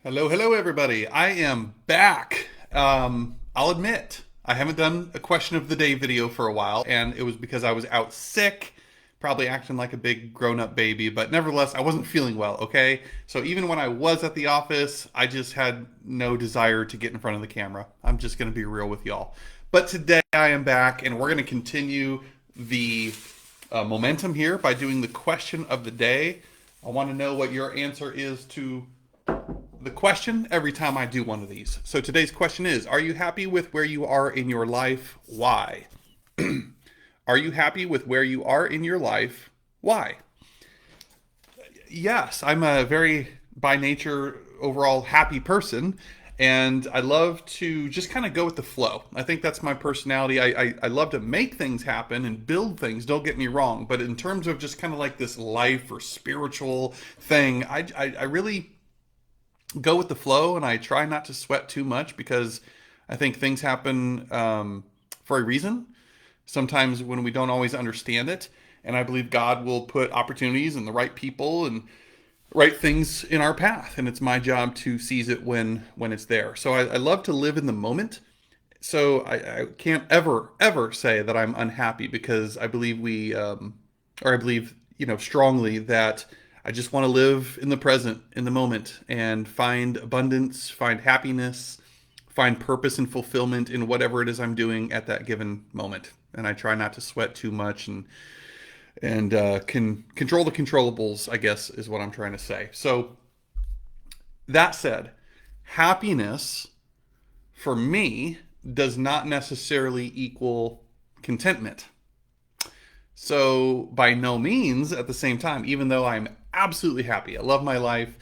Hello, everybody. I am back. I'll admit, I haven't done a question of the day video for a while, and it was because I was out sick, probably acting like a big grown up baby, but nevertheless, I wasn't feeling well, okay? So even when I was at the office, I just had no desire to get in front of the camera. I'm just going to be real with y'all. But today I am back, and we're going to continue the momentum here by doing the question of the day. I want to know what your answer is to the question every time I do one of these. So today's question is, are you happy with where you are in your life? Why? Are you happy with where you are in your life? Why? Yes, I'm a very, by nature, overall happy person. And I love to just kind of go with the flow. I think that's my personality. I love to make things happen and build things, don't get me wrong. But in terms of just kind of like this life or spiritual thing, I really go with the flow, and I try not to sweat too much because I think things happen for a reason. Sometimes when we don't always understand it, and I believe God will put opportunities and the right people and right things in our path, and it's my job to seize it when it's there. So I love to live in the moment. So I can't ever say that I'm unhappy because I believe or I believe strongly that I just want to live in the present, in the moment, and find abundance, find happiness, find purpose and fulfillment in whatever it is I'm doing at that given moment. And I try not to sweat too much and can control the controllables, I guess, is what I'm trying to say. So that said, happiness for me does not necessarily equal contentment. So, by no means at the same time, even though I'm absolutely happy, I love my life,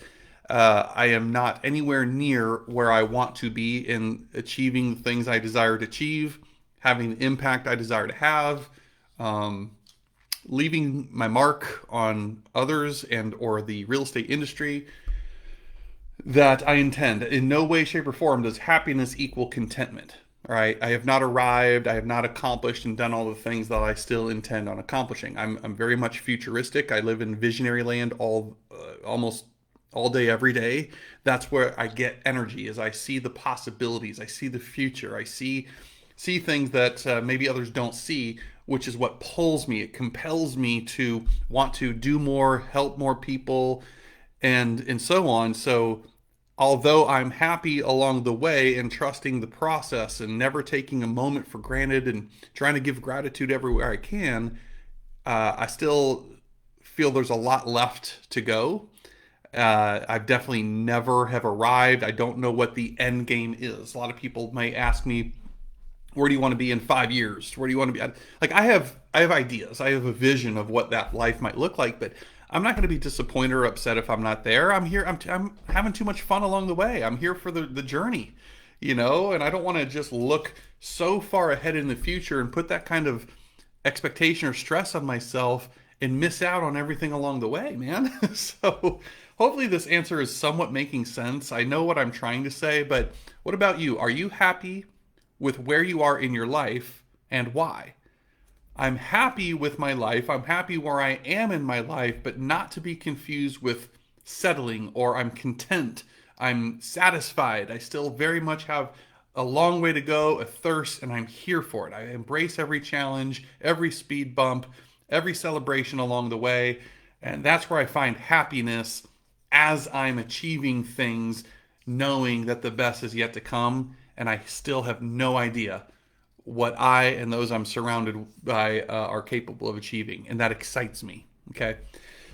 I am not anywhere near where I want to be in achieving the things I desire to achieve, having the impact I desire to have, leaving my mark on others and or the real estate industry that I intend. In no way, shape, or form does happiness equal contentment. All right, I have not arrived. I have not accomplished and done all the things that I still intend on accomplishing. I'm very much futuristic. I live in visionary land almost all day, every day. That's where I get energy. As I see the possibilities, I see the future. I see things that maybe others don't see, which is what pulls me. It compels me to want to do more, help more people, and so on. So although I'm happy along the way and trusting the process and never taking a moment for granted and trying to give gratitude everywhere I can, I still feel there's a lot left to go. I've definitely never have arrived. I don't know what the end game is. A lot of people may ask me, where do you want to be in 5 years? Where do you want to be? Like I have ideas. I have a vision of what that life might look like, but I'm not going to be disappointed or upset if I'm not there. I'm here. I'm having too much fun along the way. I'm here for the journey, and I don't want to just look so far ahead in the future and put that kind of expectation or stress on myself and miss out on everything along the way, man. So hopefully this answer is somewhat making sense. I know what I'm trying to say, but what about you? Are you happy with where you are in your life and why? I'm happy with my life. I'm happy where I am in my life, but not to be confused with settling or I'm content. I'm satisfied. I still very much have a long way to go, a thirst, and I'm here for it. I embrace every challenge, every speed bump, every celebration along the way. And that's where I find happiness as I'm achieving things, knowing that the best is yet to come. And I still have no idea what I and those I'm surrounded by are capable of achieving. And that excites me. Okay.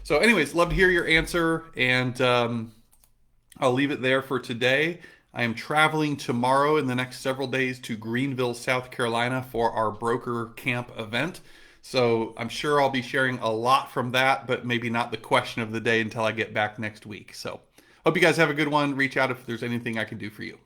So anyways, love to hear your answer. And I'll leave it there for today. I am traveling tomorrow in the next several days to Greenville, South Carolina for our broker camp event. So I'm sure I'll be sharing a lot from that, but maybe not the question of the day until I get back next week. So hope you guys have a good one. Reach out if there's anything I can do for you.